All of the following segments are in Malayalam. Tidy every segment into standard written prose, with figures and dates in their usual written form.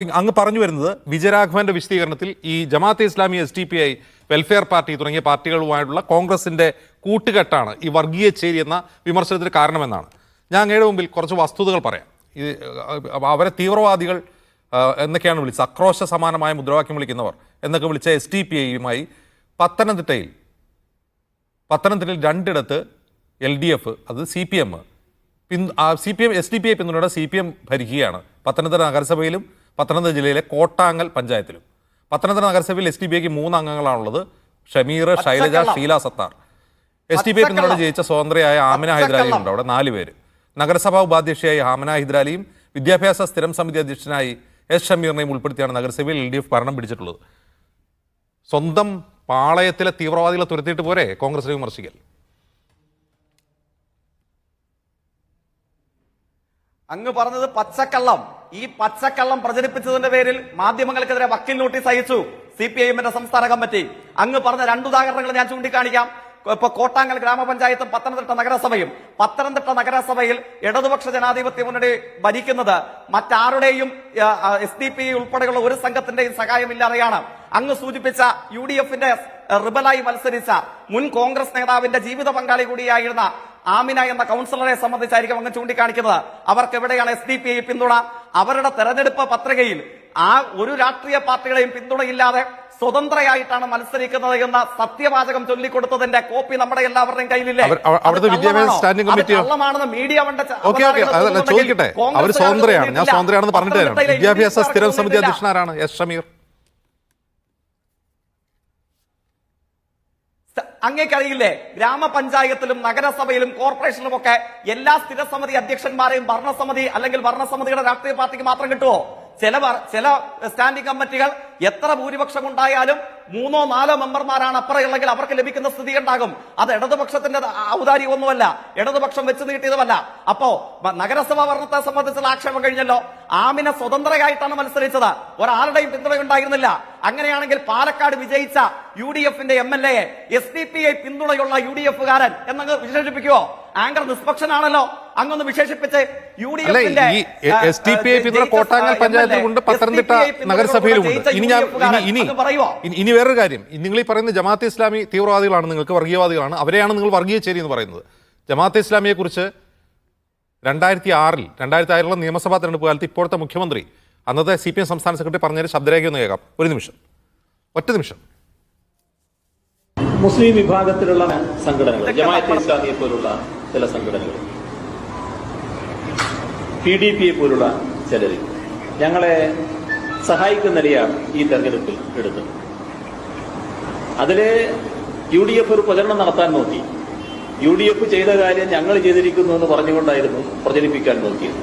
അങ്ങ് പറഞ്ഞു വരുന്നത് വിജയരാഘവന്റെ വിശദീകരണത്തിൽ ഈ Jamaat-e Islami, SDPI, welfare party തുടങ്ങിയ പാർട്ടികളുമായിട്ടുള്ള കോൺഗ്രസിന്റെ കൂട്ടുകെട്ടാണ് ഈ വർഗീയ ചേരി എന്ന വിമർശനത്തിന് കാരണമെന്നാണ്. ഞാൻ അങ്ങയുടെ മുമ്പിൽ കുറച്ച് വസ്തുതകൾ പറയാം. അവരെ തീവ്രവാദികൾ എന്നൊക്കെയാണ് വിളിച്ചത്, ആക്രോശ സമാനമായ മുദ്രാവാക്യം വിളിക്കുന്നവർ എന്നൊക്കെ വിളിച്ച SDPIയുമായി പത്തനംതിട്ടയിൽ രണ്ടിടത്ത് LDF, അത് CPM, SDPI പിന്തുണയുടെ CPM ഭരിക്കുകയാണ്. Pathanamthitta നഗരസഭയിലും Pathanamthitta ജില്ലയിലെ കോട്ടാങ്ങൽ പഞ്ചായത്തിലും. പത്തനംതിട്ട നഗരസഭയിൽ SDPIക്ക് 3 അംഗങ്ങളാണുള്ളത്: ഷമീർ, ശൈലജ, ഷീല സത്താർ. SDPI പിന്തുണ ജയിച്ച സ്വതന്ത്രയായ ആമിന ഹൈദരാലിയും ഉണ്ട് അവിടെ 4 പേര്. നഗരസഭാ ഉപാധ്യക്ഷയായി ആമിന ഹൈദരാലിയും വിദ്യാഭ്യാസ സ്ഥിരം സമിതി അധ്യക്ഷനായി S ഷമീറിനെയും ഉൾപ്പെടുത്തിയാണ് നഗരസഭയിൽ LDF ഭരണം പിടിച്ചിട്ടുള്ളത്. സ്വന്തം പാളയത്തിലെ തീവ്രവാദികളെ തുരത്തിയിട്ട് പോരെ കോൺഗ്രസിനെ വിമർശിക്കൽ? അങ്ങ് പറഞ്ഞത് പച്ചക്കള്ളം. ഈ പച്ചക്കള്ളം പ്രചരിപ്പിച്ചതിന്റെ പേരിൽ മാധ്യമങ്ങൾക്കെതിരെ വക്കീൽ നോട്ടീസ് അയച്ചു CPIഎമ്മിന്റെ സംസ്ഥാന കമ്മിറ്റി. അങ്ങ് പറഞ്ഞ 2 ഉദാഹരണങ്ങൾ ഞാൻ ചൂണ്ടിക്കാണിക്കാം. ഇപ്പൊ കോട്ടാങ്ങൽ ഗ്രാമപഞ്ചായത്തും പത്തനംതിട്ട നഗരസഭയും. പത്തനംതിട്ട നഗരസഭയിൽ ഇടതുപക്ഷ ജനാധിപത്യ മുന്നണി ഭരിക്കുന്നത് മറ്റാരുടെയും SDPI ഉൾപ്പെടെയുള്ള ഒരു സംഘത്തിന്റെയും സഹായമില്ലാതെയാണ്. അങ്ങ് സൂചിപ്പിച്ച UDFന്റെ റിബലായി മത്സരിച്ച മുൻ കോൺഗ്രസ് നേതാവിന്റെ ജീവിത പങ്കാളി കൂടിയായിരുന്ന ആമിന എന്ന കൗൺസിലറെ സംബന്ധിച്ചായിരിക്കും അങ്ങ് ചൂണ്ടിക്കാണിക്കുന്നത്. അവർക്ക് എവിടെയാണ് SDPI പിന്തുണ? അവരുടെ തെരഞ്ഞെടുപ്പ് പത്രികയിൽ ആ ഒരു രാഷ്ട്രീയ പാർട്ടികളെയും പിന്തുണയില്ലാതെ സ്വതന്ത്രയായിട്ടാണ് മത്സരിക്കുന്നത് എന്ന സത്യവാചകം ചൊല്ലിക്കൊടുത്തതിന്റെ കോപ്പി നമ്മുടെ എല്ലാവരുടെയും കയ്യിലില്ലേ? കള്ളമാണെന്ന് മീഡിയ ചോദിക്കട്ടെ, അവർ സ്വതന്ത്രയാണ്, ഞാൻ സ്വതന്ത്രയാണെന്ന് പറഞ്ഞിട്ട് വിദ്യാഭ്യാസ സ്ഥിരം സമിതി അധ്യക്ഷനാരാണ് S ഷമീർ. അങ്ങേക്കറിയില്ലേ, ഗ്രാമപഞ്ചായത്തിലും നഗരസഭയിലും കോർപ്പറേഷനിലും ഒക്കെ എല്ലാ സ്ഥിരസമിതി അധ്യക്ഷന്മാരെയും ഭരണസമിതി അല്ലെങ്കിൽ ഭരണസമിതിയുടെ രാഷ്ട്രീയ പാർട്ടിക്ക് മാത്രം കിട്ടുമോ? ചില സ്റ്റാൻഡിംഗ് കമ്മിറ്റികൾ എത്ര ഭൂരിപക്ഷം ഉണ്ടായാലും 3 or 4 മെമ്പർമാരാണ് അപ്പുറമുള്ളെങ്കിൽ അവർക്ക് ലഭിക്കുന്ന സ്ഥിതി ഉണ്ടാകും. അത് ഇടതുപക്ഷത്തിന്റെ ഔദാര്യമൊന്നുമല്ല, ഇടതുപക്ഷം വെച്ച് നീട്ടിയതുമല്ല. അപ്പോ നഗരസഭാ ഭരണത്തെ സംബന്ധിച്ചുള്ള ആക്ഷേപം കഴിഞ്ഞല്ലോ. ആമിന സ്വതന്ത്രയായിട്ടാണ് മത്സരിച്ചത്, ഒരാളുടെയും പിന്തുണയുണ്ടായിരുന്നില്ല. അങ്ങനെയാണെങ്കിൽ പാലക്കാട് വിജയിച്ച UDFന്റെ MLA SDPI പിന്തുണയുള്ള UDFകാരൻ എന്നങ്ങ് വിശേഷിപ്പിക്കുവോ? ആങ്കർ നിഷ്പക്ഷനാണല്ലോ, അങ്ങൊന്ന് വിശേഷിപ്പിച്ച് UDFന്റെ SDPI പിന്തുണ കോട്ടാങ്ങൽ പഞ്ചായത്തിലുണ്ട്, പത്തനംതിട്ട നഗരസഭയിലുമുണ്ട്. ഇനി വേറൊരു കാര്യം, നിങ്ങൾ ഈ പറയുന്ന ജമാഅത്തെ ഇസ്ലാമി തീവ്രവാദികളാണ്, നിങ്ങൾക്ക് വർഗീയവാദികളാണ്, അവരെയാണ് നിങ്ങൾ വർഗീയ ചേരി എന്ന് പറയുന്നത്. ജമാഅത്തെ ഇസ്ലാമിയെ കുറിച്ച് 2006 നിയമസഭാ തെരഞ്ഞെടുപ്പ് കാലത്ത് ഇപ്പോഴത്തെ മുഖ്യമന്ത്രി, അന്നത്തെ CPM സംസ്ഥാന സെക്രട്ടറി പറഞ്ഞൊരു ശബ്ദരേഖ ഒന്ന് കേൾക്കാം. ഒറ്റ നിമിഷം. മുസ്ലിം വിഭാഗത്തിലുള്ള സംഘടനകൾ, ജമാഅത്തെ ഇസ്ലാമിയെ പോലുള്ള ചില സംഘടനകൾ, PDPയെ പോലുള്ള ചിലർ ഞങ്ങളെ സഹായിക്കുന്ന നിലയാണ് ഈ തെരഞ്ഞെടുപ്പിൽ എടുത്തത്. അതിലെ UDF ഒരു പ്രചരണം നടത്താൻ നോക്കി. UDF ചെയ്ത കാര്യം ഞങ്ങൾ ചെയ്തിരിക്കുന്നു എന്ന് പറഞ്ഞുകൊണ്ടായിരുന്നു പ്രചരിപ്പിക്കാൻ നോക്കിയത്.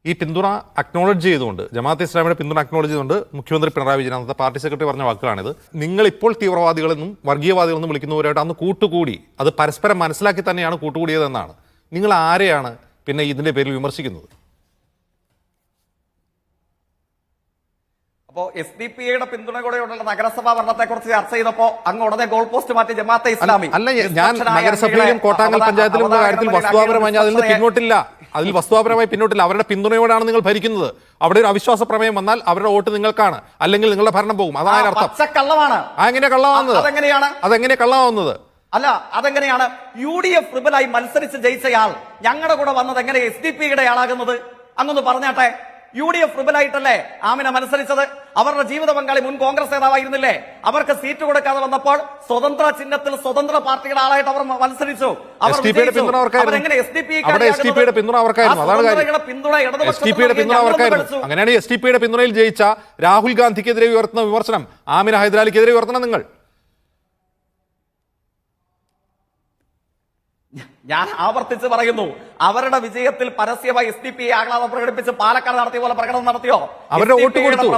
ഈ പിന്തുണ അക്നോളജ് ചെയ്തുകൊണ്ട്, ജമാഅത്തെ ഇസ്ലാമിയുടെ പിന്തുണ അക്നോളജ് ചെയ്തുകൊണ്ട് മുഖ്യമന്ത്രി പിണറായി വിജയൻ, അന്നത്തെ പാർട്ടി സെക്രട്ടറി പറഞ്ഞ വാക്കുകളാണിത്. നിങ്ങൾ ഇപ്പോൾ തീവ്രവാദികളെന്നും വർഗീയവാദികളെന്നും വിളിക്കുന്നവരായിട്ട് അന്ന് കൂട്ടുകൂടി, അത് പരസ്പരം മനസ്സിലാക്കി തന്നെയാണ് കൂട്ടുകൂടിയതെന്നാണ്. നിങ്ങൾ ആരെയാണ് പിന്നെ ഇതിന്റെ പേരിൽ വിമർശിക്കുന്നത്? അപ്പോ SDPIയുടെ പിന്തുണയോടെയുള്ള നഗരസഭാ ഭരണത്തെ കുറിച്ച് ചർച്ച ചെയ്തപ്പോ അങ്ങ് ഉടനെ ഗോൾ പോസ്റ്റ് മാറ്റി ജമാഅത്തെ ഇസ്ലാമി. അല്ല, ഞാൻ നഗരസഭയിലും കോട്ടാങ്ങൽ പഞ്ചായത്തിലും കാര്യത്തിൽ വസ്തുതാപരമായി അതിൽ നിന്ന് പിന്നോട്ടില്ല, അവരുടെ പിന്തുണയോടാണ് നിങ്ങൾ ഭരിക്കുന്നത്. അവിടെ ഒരു അവിശ്വാസ പ്രമേയം വന്നാൽ അവരുടെ വോട്ട് നിങ്ങൾക്കാണ്, അല്ലെങ്കിൽ നിങ്ങളുടെ ഭരണം പോകും. അതാണ് അർത്ഥം. കള്ളമാണ്. അതെങ്ങനെ കള്ളമാവുന്നത്? അതെങ്ങനെ കള്ളമാവുന്നത്? അല്ല, അതെങ്ങനെയാണ്? UDF റിബലായി മത്സരിച്ച് ജയിച്ചയാൾ ഞങ്ങളുടെ കൂടെ വന്നത് എങ്ങനെ SDPIയുടെ ആളാകുന്നത്? അങ്ങൊന്ന് പറഞ്ഞാട്ടെ. UDF റിബലായിട്ടല്ലേ ആമിന മത്സരിച്ചത്? അവരുടെ ജീവിത പങ്കാളി മുൻ കോൺഗ്രസ് നേതാവായിരുന്നില്ലേ? അവർക്ക് സീറ്റ് കൊടുക്കാതെ വന്നപ്പോൾ സ്വതന്ത്ര ചിഹ്നത്തിൽ സ്വതന്ത്ര പാർട്ടിയുടെ ആളായിട്ട് അവർ മത്സരിച്ചു. അങ്ങനെയാണ് SDPIയുടെ പിന്തുണയിൽ ജയിച്ച രാഹുൽ ഗാന്ധിക്കെതിരെ ഉയർത്തുന്ന വിമർശനം, ആമിന ഹൈദരാലിക്കെതിരെ ഉയർത്തണം നിങ്ങൾ. ഞാൻ ആവർത്തിച്ച് പറയുന്നു, അവരുടെ വിജയത്തിൽ പരസ്യമായി SDPI ആഹ്ലാദം പ്രകടിപ്പിച്ച് പാലക്കാട് നടത്തിയ പോലെ പ്രകടനം നടത്തിയോ? അവരുടെ വോട്ട് കൊടുത്തു.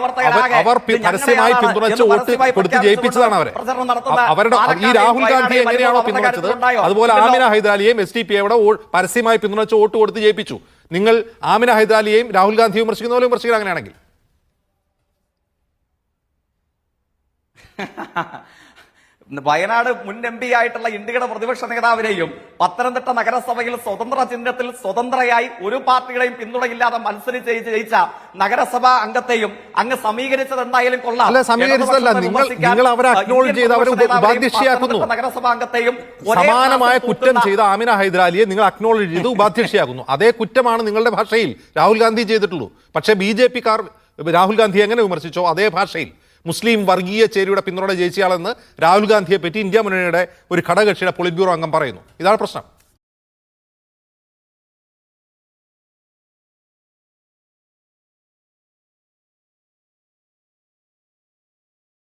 അവർ പരസ്യമായി പിന്തുണച്ച് വോട്ട് കൊടുത്ത് ജയിപ്പിച്ചതാണ് അവരെ. അവരുടെ ഈ രാഹുൽ ഗാന്ധിയെ എങ്ങനെയാണോ പിന്തുണച്ചത്, അതുപോലെ ആമിന ഹൈദരാലിയെയും SDPI പരസ്യമായി പിന്തുണച്ച് വോട്ട് കൊടുത്ത് ജയിപ്പിച്ചു. നിങ്ങൾ ആമിന ഹൈദരാലിയെയും രാഹുൽ ഗാന്ധിയെ വിമർശിക്കുന്ന പോലെ വിമർശിക്കുക അങ്ങനെയാണെങ്കിൽ. വയനാട് മുൻ MP ആയിട്ടുള്ള ഇന്ത്യയുടെ പ്രതിപക്ഷ നേതാവിനെയും പത്തനംതിട്ട നഗരസഭയിൽ സ്വതന്ത്ര ചിഹ്നത്തിൽ സ്വതന്ത്രയായി ഒരു പാർട്ടിയുടെയും പിന്തുണയില്ലാതെ മത്സരിച്ച് ജയിച്ച നഗരസഭാ അംഗത്തെയും അങ്ങ് സമീകരിച്ചത് എന്തായാലും കൊള്ളാം. അല്ല, സമീകരിച്ചതല്ല. നിങ്ങൾ അവരെ acknowledge ചെയ്ത് അവരെ ഉപാധ്യക്ഷയാക്കുന്നു. നഗരസഭാ അംഗത്തെയും സമാനമായ കുറ്റം ചെയ്ത ആമിന ഹൈദരാലിയെ നിങ്ങൾ അക്നോളജ് ചെയ്ത് ഉപാധ്യക്ഷയാക്കുന്നു. അതേ കുറ്റമാണ് നിങ്ങളുടെ ഭാഷയിൽ രാഹുൽ ഗാന്ധി ചെയ്തിട്ടുള്ളൂ. പക്ഷേ BJP-ക്കാർ രാഹുൽ ഗാന്ധി എങ്ങനെ വിമർശിച്ചോ അതേ ഭാഷയിൽ മുസ്ലിം വർഗീയ ചേരിയുടെ പിന്തുണ ജയിച്ചയാളെന്ന് രാഹുൽ ഗാന്ധിയെ പറ്റി ഇന്ത്യ മുന്നണിയുടെ ഒരു ഘടകകക്ഷിയുടെ പൊളിറ്റ് ബ്യൂറോ അംഗം പറയുന്നു. ഇതാണ് പ്രശ്നം.